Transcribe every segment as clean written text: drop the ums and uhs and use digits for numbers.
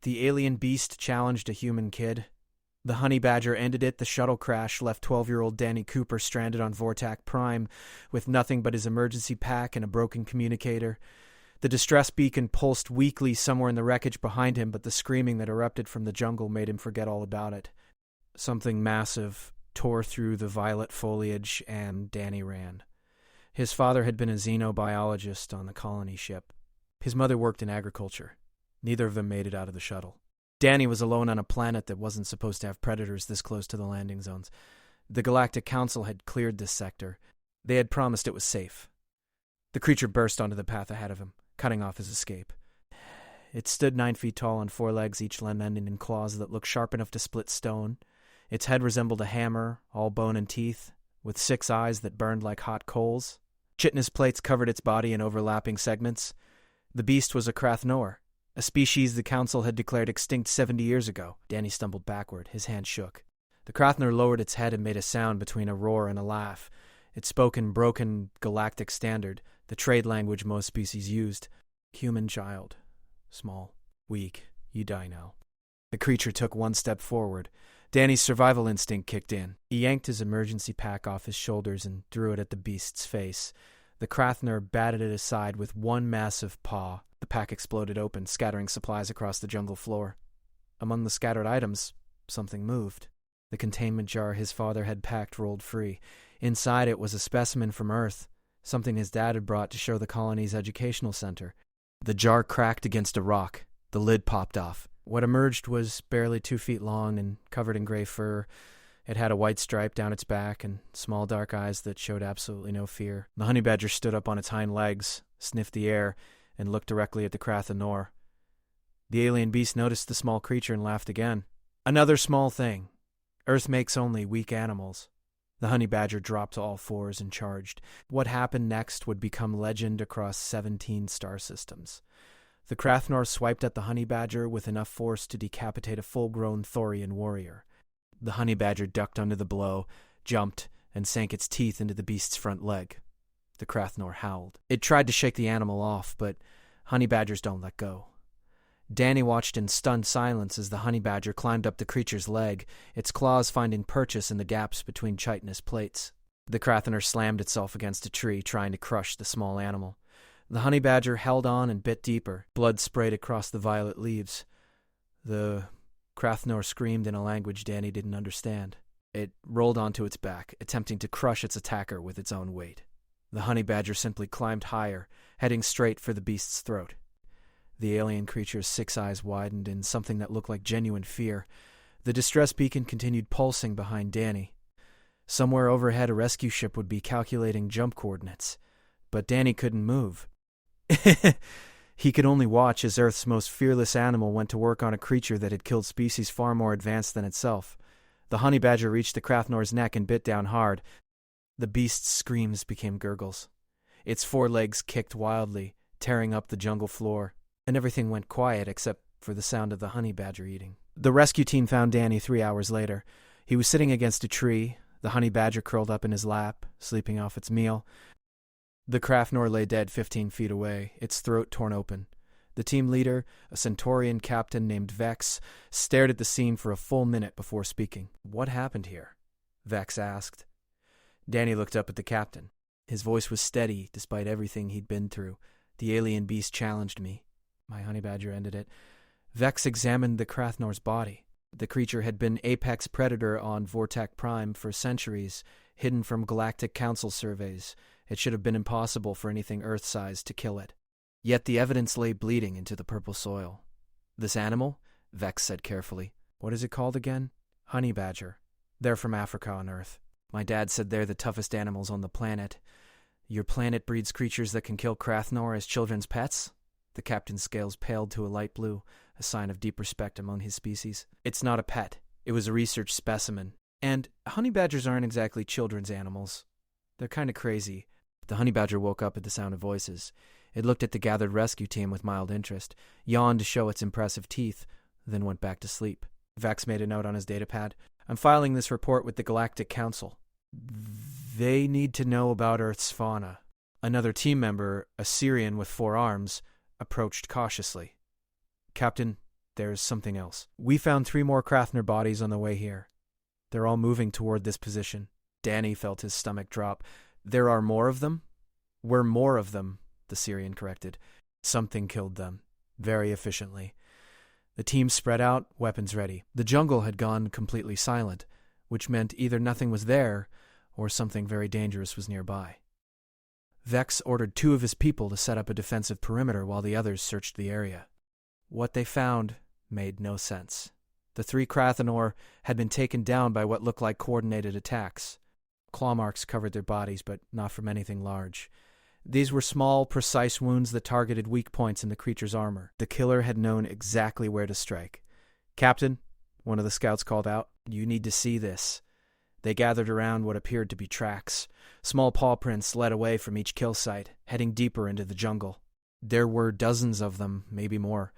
The alien beast challenged a human kid. The honey badger ended it. The shuttle crash left 12-year-old Danny Cooper stranded on Vortac Prime with nothing but his emergency pack and a broken communicator. The distress beacon pulsed weakly somewhere in the wreckage behind him, but the screaming that erupted from the jungle made him forget all about it. Something massive tore through the violet foliage, and Danny ran. His father had been a xenobiologist on the colony ship. His mother worked in agriculture. Neither of them made it out of the shuttle. Danny was alone on a planet that wasn't supposed to have predators this close to the landing zones. The Galactic Council had cleared this sector. They had promised it was safe. The creature burst onto the path ahead of him, cutting off his escape. It stood 9 feet tall on 4 legs, each limb ending in claws that looked sharp enough to split stone. Its head resembled a hammer, all bone and teeth, with 6 eyes that burned like hot coals. Chitinous plates covered its body in overlapping segments. The beast was a Krathnor, a species the Council had declared extinct 70 years ago. Danny stumbled backward. His hand shook. The Krathnor lowered its head and made a sound between a roar and a laugh. It spoke in broken galactic standard, the trade language most species used. Human child. Small. Weak. You die now. The creature took 1 step forward. Danny's survival instinct kicked in. He yanked his emergency pack off his shoulders and threw it at the beast's face. The Krathnor batted it aside with 1 massive paw. The pack exploded open, scattering supplies across the jungle floor. Among the scattered items, something moved. The containment jar his father had packed rolled free. Inside it was a specimen from Earth, something his dad had brought to show the colony's educational center. The jar cracked against a rock. The lid popped off. What emerged was barely 2 feet long and covered in gray fur. It had a white stripe down its back and small dark eyes that showed absolutely no fear. The honey badger stood up on its hind legs, sniffed the air, and looked directly at the Krathanor. The alien beast noticed the small creature and laughed again. Another small thing. Earth makes only weak animals. The honey badger dropped to all fours and charged. What happened next would become legend across 17 star systems. The Krathnor swiped at the honey badger with enough force to decapitate a full-grown Thorian warrior. The honey badger ducked under the blow, jumped, and sank its teeth into the beast's front leg. The Krathnor howled. It tried to shake the animal off, but honey badgers don't let go. Danny watched in stunned silence as the honey badger climbed up the creature's leg, its claws finding purchase in the gaps between chitinous plates. The Krathnor slammed itself against a tree, trying to crush the small animal. The honey badger held on and bit deeper. Blood sprayed across the violet leaves. The Krathnor screamed in a language Danny didn't understand. It rolled onto its back, attempting to crush its attacker with its own weight. The honey badger simply climbed higher, heading straight for the beast's throat. The alien creature's 6 eyes widened in something that looked like genuine fear. The distress beacon continued pulsing behind Danny. Somewhere overhead, a rescue ship would be calculating jump coordinates. But Danny couldn't move. He could only watch as Earth's most fearless animal went to work on a creature that had killed species far more advanced than itself. The honey badger reached the Krathnor's neck and bit down hard. The beast's screams became gurgles. Its 4 legs kicked wildly, tearing up the jungle floor, and everything went quiet except for the sound of the honey badger eating. The rescue team found Danny 3 hours later. He was sitting against a tree, the honey badger curled up in his lap, sleeping off its meal. The Krathnor lay dead 15 feet away, its throat torn open. The team leader, a Centaurian captain named Vex, stared at the scene for a full minute before speaking. "What happened here?" Vex asked. Danny looked up at the captain. His voice was steady, despite everything he'd been through. "The alien beast challenged me." My honey badger ended it. Vex examined the Krathnor's body. The creature had been apex predator on Vortac Prime for centuries, hidden from Galactic Council surveys. It should have been impossible for anything Earth-sized to kill it. Yet the evidence lay bleeding into the purple soil. "This animal?" Vex said carefully. "What is it called again?" "Honey badger. They're from Africa on Earth. My dad said they're the toughest animals on the planet. Your planet breeds creatures that can kill Krathnor as children's pets?" The captain's scales paled to a light blue, a sign of deep respect among his species. "It's not a pet. It was a research specimen. And honey badgers aren't exactly children's animals. They're kind of crazy." The honey badger woke up at the sound of voices. It looked at the gathered rescue team with mild interest, yawned to show its impressive teeth, then went back to sleep. Vex made a note on his datapad. "I'm filing this report with the Galactic Council. They need to know about Earth's fauna." Another team member, a Syrian with 4 arms, approached cautiously. "Captain, There's something else. We found 3 more Krathner bodies on the way here. They're all moving toward this position. Danny felt his stomach drop. There are more of them? We're more of them, the Syrian corrected. Something killed them, very efficiently. The team spread out, weapons ready. The jungle had gone completely silent, which meant either nothing was there or something very dangerous was nearby. Vex ordered 2 of his people to set up a defensive perimeter while the others searched the area. What they found made no sense. The 3 Krathenor had been taken down by what looked like coordinated attacks. Claw marks covered their bodies, but not from anything large. These were small, precise wounds that targeted weak points in the creature's armor. The killer had known exactly where to strike. "Captain," one of the scouts called out, "you need to see this." They gathered around what appeared to be tracks. Small paw prints led away from each kill site, heading deeper into the jungle. There were dozens of them, maybe more.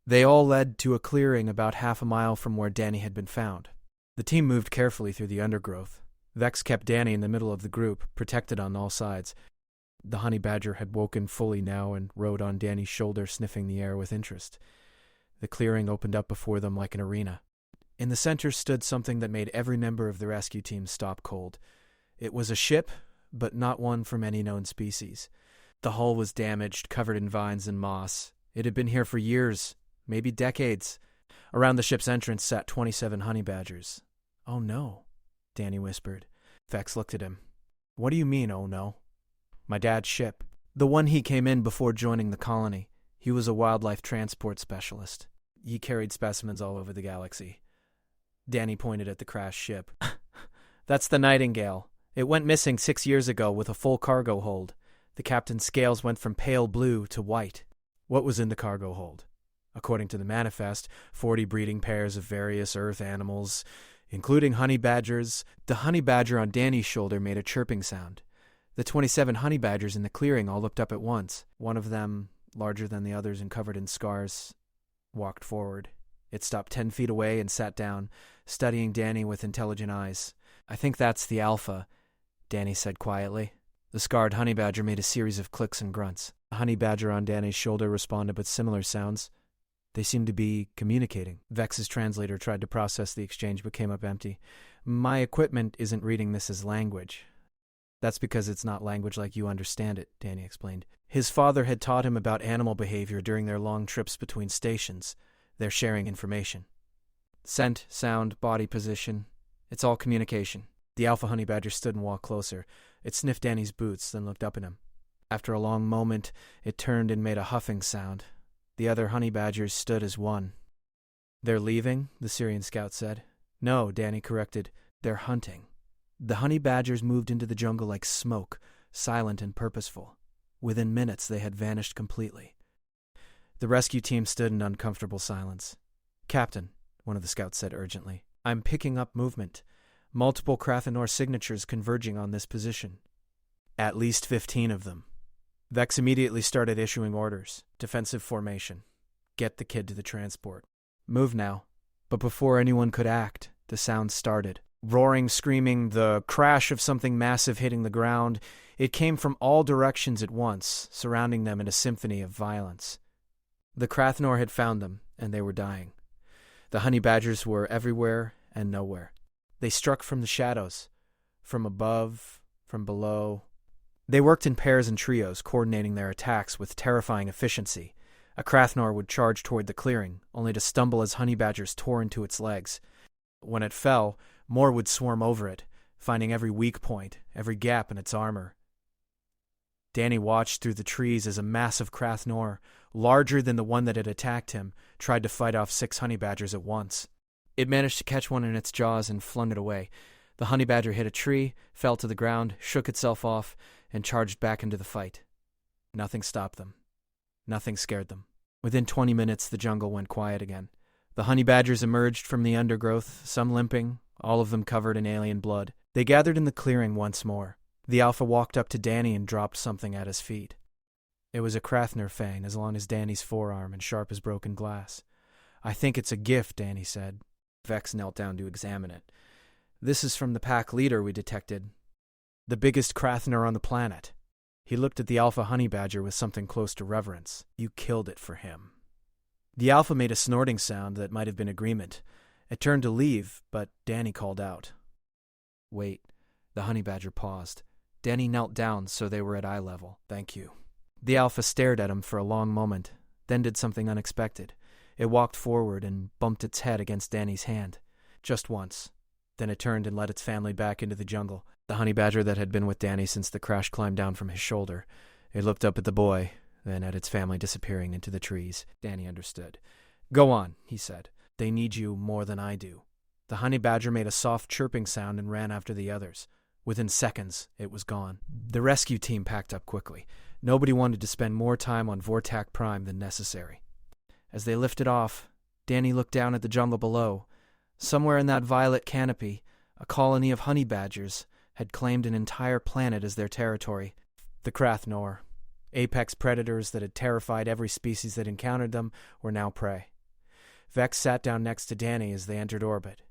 They all led to a clearing about half a mile from where Danny had been found. The team moved carefully through the undergrowth. Vex kept Danny in the middle of the group, protected on all sides. The honey badger had woken fully now and rode on Danny's shoulder, sniffing the air with interest. The clearing opened up before them like an arena. In the center stood something that made every member of the rescue team stop cold. It was a ship, but not one from any known species. The hull was damaged, covered in vines and moss. It had been here for years, maybe decades. Around the ship's entrance sat 27 honey badgers. "Oh no," Danny whispered. Vex looked at him. "What do you mean, oh no?" "My dad's ship. The one he came in before joining the colony. He was a wildlife transport specialist. He carried specimens all over the galaxy." Danny pointed at the crashed ship. "That's the Nightingale. It went missing 6 years ago with a full cargo hold. The captain's scales went from pale blue to white." "What was in the cargo hold?" "According to the manifest, 40 breeding pairs of various earth animals, including honey badgers." The honey badger on Danny's shoulder made a chirping sound. The 27 honey badgers in the clearing all looked up at once. One of them, larger than the others and covered in scars, walked forward. It stopped 10 feet away and sat down, studying Danny with intelligent eyes. "I think that's the Alpha," Danny said quietly. The scarred honey badger made a series of clicks and grunts. The honey badger on Danny's shoulder responded with similar sounds. They seemed to be communicating. Vex's translator tried to process the exchange but came up empty. "My equipment isn't reading this as language." "That's because it's not language like you understand it," Danny explained. His father had taught him about animal behavior during their long trips between stations. They're sharing information. Scent, sound, body position. It's all communication. The alpha honey badger stood and walked closer. It sniffed Danny's boots, then looked up at him. After a long moment, it turned and made a huffing sound. The other honey badgers stood as one. "They're leaving?" the Syrian scout said. "No," Danny corrected. "They're hunting." The honey badgers moved into the jungle like smoke, silent and purposeful. Within minutes, they had vanished completely. The rescue team stood in uncomfortable silence. "Captain," one of the scouts said urgently, "I'm picking up movement. Multiple Krathenor signatures converging on this position. At least 15 of them." Vex immediately started issuing orders. Defensive formation. Get the kid to the transport. Move now. But before anyone could act, the sound started. Roaring, screaming, the crash of something massive hitting the ground. It came from all directions at once, surrounding them in a symphony of violence. The Krathenor had found them, and they were dying. The honey badgers were everywhere and nowhere. They struck from the shadows, from above, from below. They worked in pairs and trios, coordinating their attacks with terrifying efficiency. A Krathenor would charge toward the clearing, only to stumble as honey badgers tore into its legs. When it fell, more would swarm over it, finding every weak point, every gap in its armor. Danny watched through the trees as a massive Krathenor, larger than the one that had attacked him, tried to fight off 6 honey badgers at once. It managed to catch one in its jaws and flung it away. The honey badger hit a tree, fell to the ground, shook itself off, and charged back into the fight. Nothing stopped them. Nothing scared them. Within 20 minutes, the jungle went quiet again. The honey badgers emerged from the undergrowth, some limping, all of them covered in alien blood. They gathered in the clearing once more. The alpha walked up to Danny and dropped something at his feet. It was a Krathenor fang, as long as Danny's forearm and sharp as broken glass. "I think it's a gift," Danny said. Vex knelt down to examine it. "This is from the pack leader we detected. The biggest Krathenor on the planet." He looked at the alpha honey badger with something close to reverence. "You killed it for him." The Alpha made a snorting sound that might have been agreement. It turned to leave, but Danny called out. "Wait." The honey badger paused. Danny knelt down so they were at eye level. "Thank you." The Alpha stared at him for a long moment, then did something unexpected. It walked forward and bumped its head against Danny's hand. Just once. Then it turned and led its family back into the jungle. The honey badger that had been with Danny since the crash climbed down from his shoulder. It looked up at the boy, then at its family disappearing into the trees. Danny understood. "Go on," he said. "They need you more than I do." The honey badger made a soft chirping sound and ran after the others. Within seconds, it was gone. The rescue team packed up quickly. Nobody wanted to spend more time on Vortac Prime than necessary. As they lifted off, Danny looked down at the jungle below. Somewhere in that violet canopy, a colony of honey badgers had claimed an entire planet as their territory. The Krathnor, apex predators that had terrified every species that encountered them, were now prey. Vex sat down next to Danny as they entered orbit.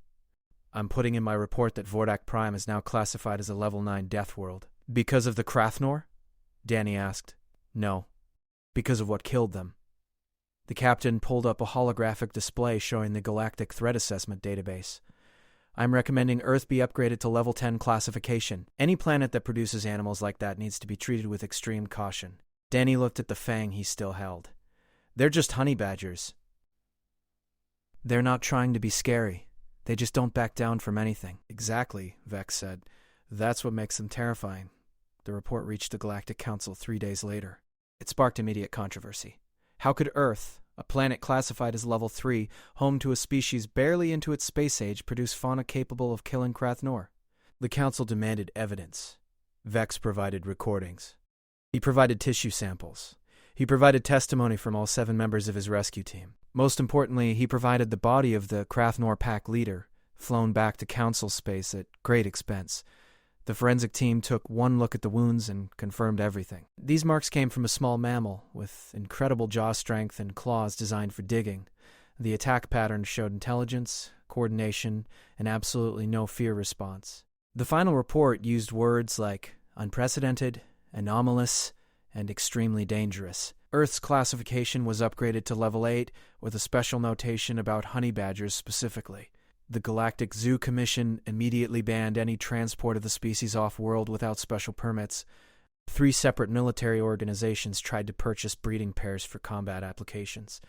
"I'm putting in my report that Vortac Prime is now classified as a Level 9 death world." "Because of the Krathnor?" Danny asked. "No. Because of what killed them." The captain pulled up a holographic display showing the Galactic Threat Assessment database. "I'm recommending Earth be upgraded to Level 10 classification. Any planet that produces animals like that needs to be treated with extreme caution." Danny looked at the fang he still held. "They're just honey badgers. They're not trying to be scary. They just don't back down from anything." "Exactly," Vex said. "That's what makes them terrifying." The report reached the Galactic Council 3 days later. It sparked immediate controversy. How could Earth, a planet classified as Level 3, home to a species barely into its space age, produce fauna capable of killing Krathnor? The Council demanded evidence. Vex provided recordings. He provided tissue samples. He provided testimony from all 7 members of his rescue team. Most importantly, he provided the body of the Krathnor pack leader, flown back to Council space at great expense. The forensic team took one look at the wounds and confirmed everything. These marks came from a small mammal with incredible jaw strength and claws designed for digging. The attack pattern showed intelligence, coordination, and absolutely no fear response. The final report used words like unprecedented, anomalous, and extremely dangerous. Earth's classification was upgraded to Level 8 with a special notation about honey badgers specifically. The Galactic Zoo Commission immediately banned any transport of the species off-world without special permits. 3 separate military organizations tried to purchase breeding pairs for combat applications.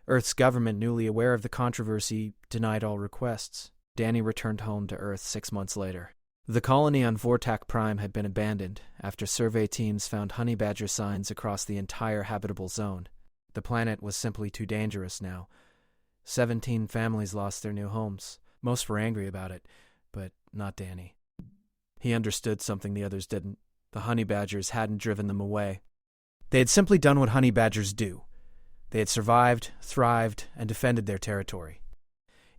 Earth's government, newly aware of the controversy, denied all requests. Danny returned home to Earth 6 months later. The colony on Vortac Prime had been abandoned after survey teams found honey badger signs across the entire habitable zone. The planet was simply too dangerous now. 17 families lost their new homes. Most were angry about it, but not Danny. He understood something the others didn't. The honey badgers hadn't driven them away. They had simply done what honey badgers do. They had survived, thrived, and defended their territory.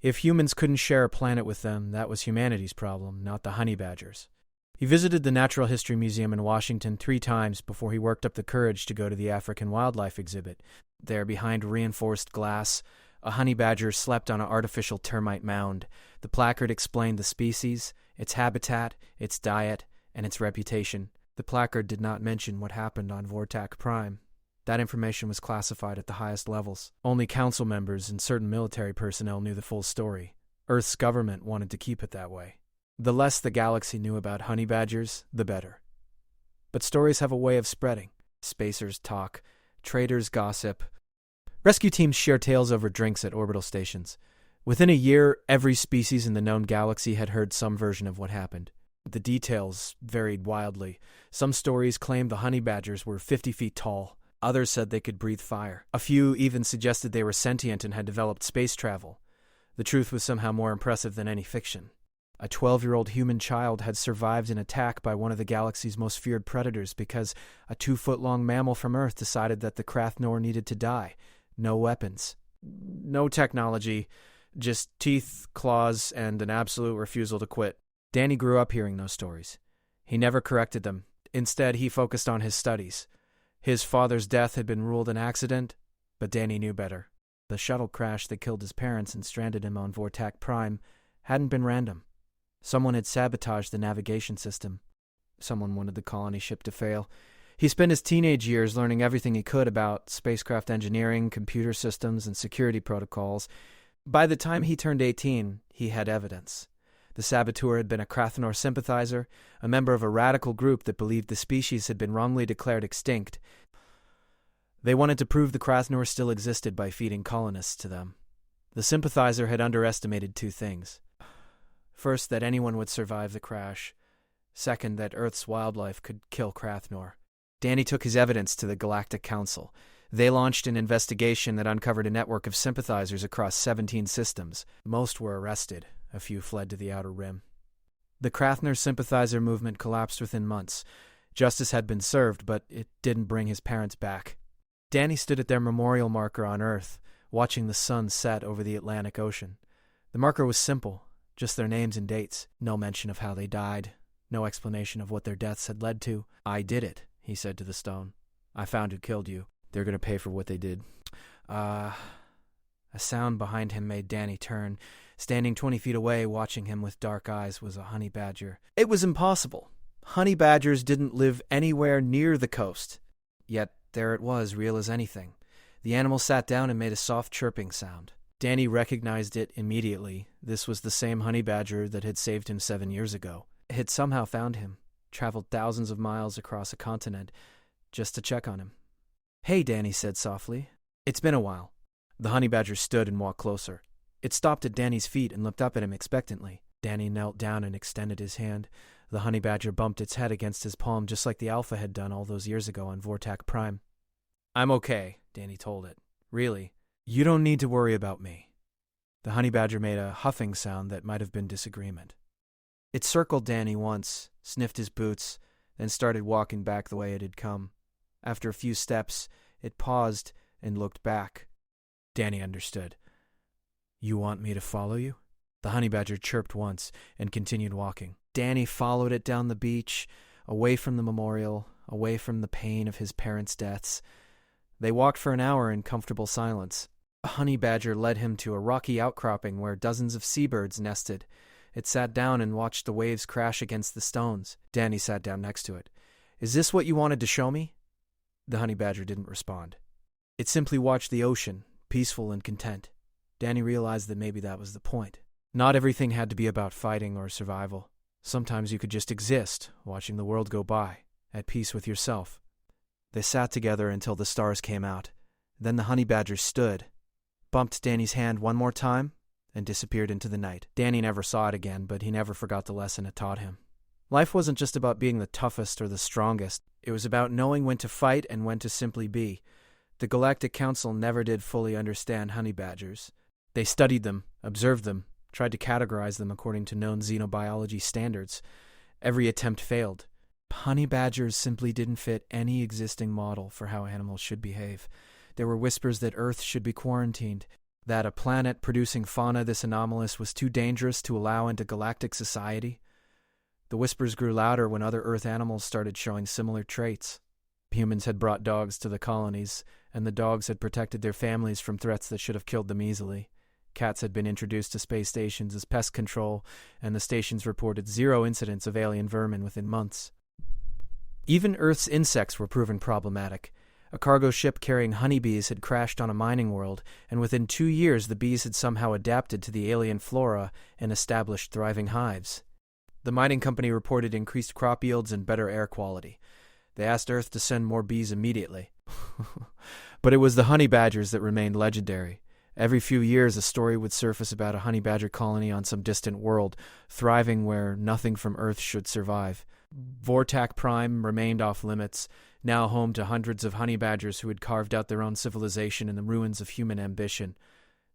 If humans couldn't share a planet with them, that was humanity's problem, not the honey badgers. He visited the Natural History Museum in Washington 3 times before he worked up the courage to go to the African wildlife exhibit. There, behind reinforced glass, a honey badger slept on an artificial termite mound. The placard explained the species, its habitat, its diet, and its reputation. The placard did not mention what happened on Vortac Prime. That information was classified at the highest levels. Only council members and certain military personnel knew the full story. Earth's government wanted to keep it that way. The less the galaxy knew about honey badgers, the better. But stories have a way of spreading. Spacers talk, traders gossip. Rescue teams share tales over drinks at orbital stations. Within a year, every species in the known galaxy had heard some version of what happened. The details varied wildly. Some stories claimed the honey badgers were 50 feet tall. Others said they could breathe fire. A few even suggested they were sentient and had developed space travel. The truth was somehow more impressive than any fiction. A 12-year-old human child had survived an attack by one of the galaxy's most feared predators because a 2-foot-long mammal from Earth decided that the Krathnor needed to die. No weapons. No technology. Just teeth, claws, and an absolute refusal to quit. Danny grew up hearing those stories. He never corrected them. Instead, he focused on his studies. His father's death had been ruled an accident, but Danny knew better. The shuttle crash that killed his parents and stranded him on Vortac Prime hadn't been random. Someone had sabotaged the navigation system. Someone wanted the colony ship to fail. He spent his teenage years learning everything he could about spacecraft engineering, computer systems, and security protocols. By the time he turned 18, he had evidence. The saboteur had been a Krathnor sympathizer, a member of a radical group that believed the species had been wrongly declared extinct. They wanted to prove the Krathnor still existed by feeding colonists to them. The sympathizer had underestimated two things. First, that anyone would survive the crash. Second, that Earth's wildlife could kill Krathnor. Danny took his evidence to the Galactic Council. They launched an investigation that uncovered a network of sympathizers across 17 systems. Most were arrested. A few fled to the Outer Rim. The Krathnor sympathizer movement collapsed within months. Justice had been served, but it didn't bring his parents back. Danny stood at their memorial marker on Earth, watching the sun set over the Atlantic Ocean. The marker was simple, just their names and dates. No mention of how they died. No explanation of what their deaths had led to. "I did it," he said to the stone. "I found who killed you. They're going to pay for what they did." A sound behind him made Danny turn. Standing 20 feet away, watching him with dark eyes, was a honey badger. It was impossible. Honey badgers didn't live anywhere near the coast. Yet there it was, real as anything. The animal sat down and made a soft chirping sound. Danny recognized it immediately. This was the same honey badger that had saved him 7 years ago. It had somehow found him, traveled thousands of miles across a continent, just to check on him. "Hey," Danny said softly. "It's been a while." The honey badger stood and walked closer. It stopped at Danny's feet and looked up at him expectantly. Danny knelt down and extended his hand. The honey badger bumped its head against his palm just like the Alpha had done all those years ago on Vortak Prime. "I'm okay," Danny told it. "Really. You don't need to worry about me." The honey badger made a huffing sound that might have been disagreement. It circled Danny once, sniffed his boots, then started walking back the way it had come. After a few steps, it paused and looked back. Danny understood. "You want me to follow you?" The honey badger chirped once and continued walking. Danny followed it down the beach, away from the memorial, away from the pain of his parents' deaths. They walked for an hour in comfortable silence. A honey badger led him to a rocky outcropping where dozens of seabirds nested. It sat down and watched the waves crash against the stones. Danny sat down next to it. "Is this what you wanted to show me?" The honey badger didn't respond. It simply watched the ocean, peaceful and content. Danny realized that maybe that was the point. Not everything had to be about fighting or survival. Sometimes you could just exist, watching the world go by, at peace with yourself. They sat together until the stars came out. Then the honey badger stood, bumped Danny's hand one more time, and disappeared into the night. Danny never saw it again, but he never forgot the lesson it taught him. Life wasn't just about being the toughest or the strongest. It was about knowing when to fight and when to simply be. The Galactic Council never did fully understand honey badgers. They studied them, observed them, tried to categorize them according to known xenobiology standards. Every attempt failed. Honey badgers simply didn't fit any existing model for how animals should behave. There were whispers that Earth should be quarantined, that a planet producing fauna this anomalous was too dangerous to allow into galactic society. The whispers grew louder when other Earth animals started showing similar traits. Humans had brought dogs to the colonies, and the dogs had protected their families from threats that should have killed them easily. Cats had been introduced to space stations as pest control, and the stations reported 0 incidents of alien vermin within months. Even Earth's insects were proven problematic. A cargo ship carrying honeybees had crashed on a mining world, and within 2 years the bees had somehow adapted to the alien flora and established thriving hives. The mining company reported increased crop yields and better air quality. They asked Earth to send more bees immediately. But it was the honey badgers that remained legendary. Every few years, a story would surface about a honey badger colony on some distant world, thriving where nothing from Earth should survive. Vortak Prime remained off limits, now home to hundreds of honey badgers who had carved out their own civilization in the ruins of human ambition.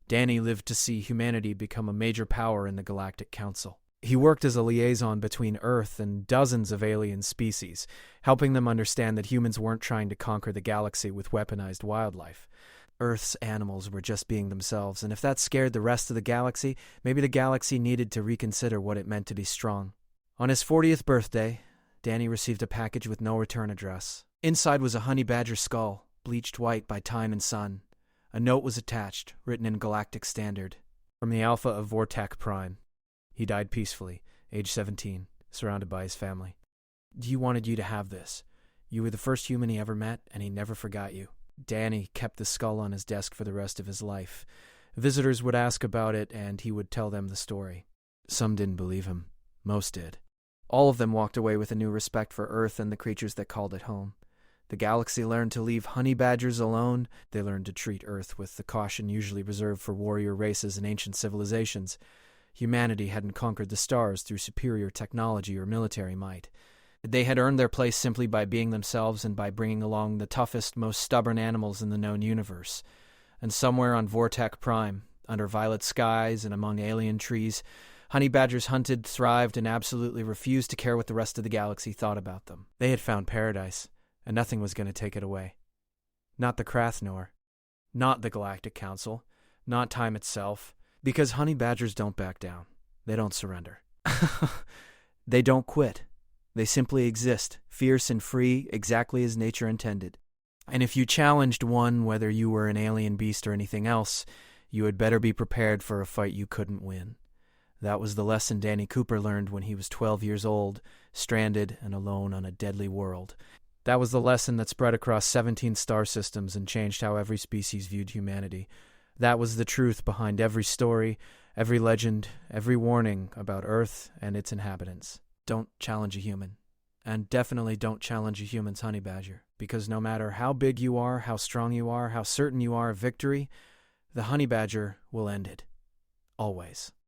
Danny lived to see humanity become a major power in the Galactic Council. He worked as a liaison between Earth and dozens of alien species, helping them understand that humans weren't trying to conquer the galaxy with weaponized wildlife. Earth's animals were just being themselves, and if that scared the rest of the galaxy, maybe the galaxy needed to reconsider what it meant to be strong. On his 40th birthday, Danny received a package with no return address. Inside was a honey badger skull, bleached white by time and sun. A note was attached, written in Galactic Standard. From the Alpha of Vortak Prime. He died peacefully, age 17, surrounded by his family. "You wanted you to have this. You were the first human he ever met, and he never forgot you. Danny kept the skull on his desk for the rest of his life. Visitors would ask about it, and he would tell them the story. Some didn't believe him. Most did. All of them walked away with a new respect for Earth and the creatures that called it home. The galaxy learned to leave honey badgers alone. They learned to treat Earth with the caution usually reserved for warrior races and ancient civilizations. Humanity hadn't conquered the stars through superior technology or military might. They had earned their place simply by being themselves and by bringing along the toughest, most stubborn animals in the known universe. And somewhere on Vortac Prime, under violet skies and among alien trees, honey badgers hunted, thrived, and absolutely refused to care what the rest of the galaxy thought about them. They had found paradise, and nothing was going to take it away. Not the Krathnor, not the Galactic Council, not time itself, because honey badgers don't back down. They don't surrender. They don't quit. They simply exist, fierce and free, exactly as nature intended. And if you challenged one, whether you were an alien beast or anything else, you had better be prepared for a fight you couldn't win. That was the lesson Danny Cooper learned when he was 12 years old, stranded and alone on a deadly world. That was the lesson that spread across 17 star systems and changed how every species viewed humanity. That was the truth behind every story, every legend, every warning about Earth and its inhabitants. Don't challenge a human. And definitely don't challenge a human's honey badger, because no matter how big you are, how strong you are, how certain you are of victory, the honey badger will end it. Always.